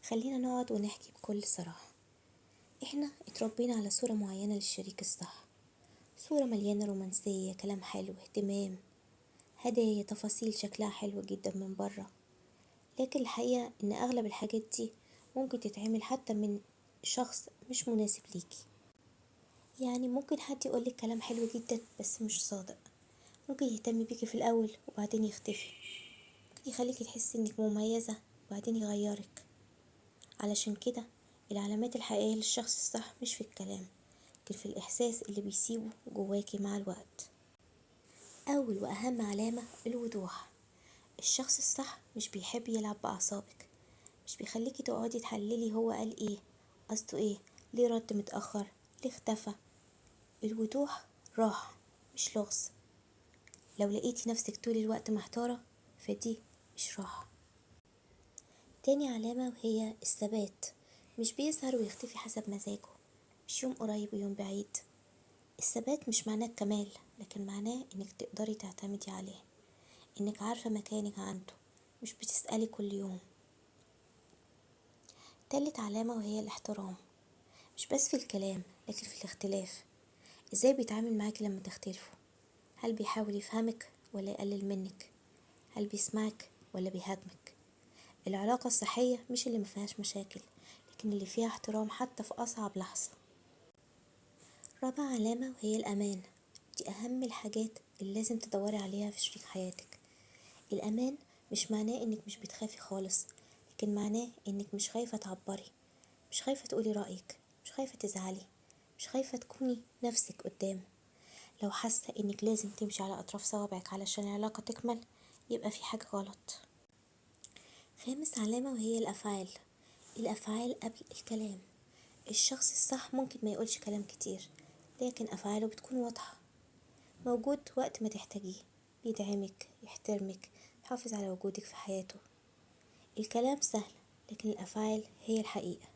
خلينا نقعد ونحكي بكل صراحة. احنا اتربينا على صورة معينة للشريك الصح، صورة مليانة رومانسية، كلام حلو، اهتمام، هدايا، تفاصيل شكلها حلو جدا من بره. لكن الحقيقة ان اغلب الحاجات دي ممكن تتعمل حتى من شخص مش مناسب ليكي. يعني ممكن حد يقولك كلام حلو جدا بس مش صادق، ممكن يهتم بيكي في الاول وبعدين يختفي، ممكن يخليكي تحسي انك مميزة وبعدين يغيرك. علشان كده العلامات الحقيقية للشخص الصح مش في الكلام، لكن في الإحساس اللي بيسيبه جواكي مع الوقت. أول وأهم علامة الوضوح. الشخص الصح مش بيحب يلعب بأعصابك، مش بيخليكي تقعدي تحللي هو قال ايه، قصده ايه، ليه رد متأخر، ليه اختفى. الوضوح راحة مش لغز. لو لقيتي نفسك طول الوقت محتارة فدي مش راحة. تاني علامة وهي الثبات. مش بيظهر ويختفي حسب مزاجه، مش يوم قريب ويوم بعيد. الثبات مش معناه الكمال، لكن معناه انك تقدري تعتمدي عليه، انك عارفة مكانك عنده، مش بتسألي كل يوم. تالت علامة وهي الاحترام، مش بس في الكلام لكن في الاختلاف. ازاي بيتعامل معاكي لما تختلفوا؟ هل بيحاول يفهمك ولا يقلل منك؟ هل بيسمعك ولا بيهاجمك؟ العلاقة الصحية مش اللي مفيهاش مشاكل، لكن اللي فيها احترام حتى في أصعب لحظة. رابع علامة وهي الأمان. دي أهم الحاجات اللي لازم تدوري عليها في شريك حياتك. الأمان مش معناه إنك مش بتخافي خالص، لكن معناه إنك مش خايفة تعبري، مش خايفة تقولي رأيك، مش خايفة تزعلي، مش خايفة تكوني نفسك قدامه. لو حاسة إنك لازم تمشي على أطراف صوابعك علشان العلاقة تكمل، يبقى في حاجة غلط. خامس علامة وهي الأفعال. الأفعال قبل الكلام. الشخص الصح ممكن ما يقولش كلام كتير، لكن أفعاله بتكون واضحة. موجود وقت ما تحتاجيه، بيدعمك، يحترمك، يحافظ على وجودك في حياته. الكلام سهل، لكن الأفعال هي الحقيقة.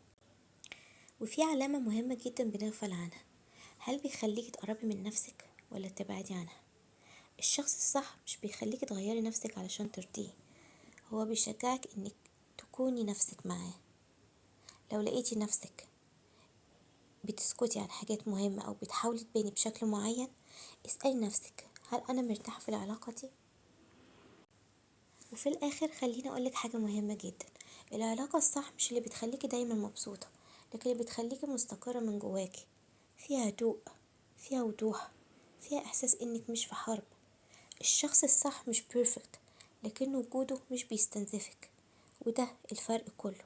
وفي علامة مهمة جدا بنغفل عنها. هل بيخليك تقربي من نفسك ولا تبعدي عنها؟ الشخص الصح مش بيخليك تغيري نفسك علشان ترضيه، هو بيشجعك انك تكوني نفسك معاه. لو لقيتي نفسك بتسكتي عن حاجات مهمة أو بتحاولي تبيني بشكل معين، اسألي نفسك هل أنا مرتاحة في العلاقة دي؟ وفي الآخر خليني أقولك حاجة مهمة جدا. العلاقة الصح مش اللي بتخليكي دايما مبسوطة، لكن اللي بتخليكي مستقرة من جواكي، فيها هدوء، فيها وضوح، فيها إحساس إنك مش في حرب. الشخص الصح مش بيرفكت، لكن وجوده مش بيستنزفك، وده الفرق كله.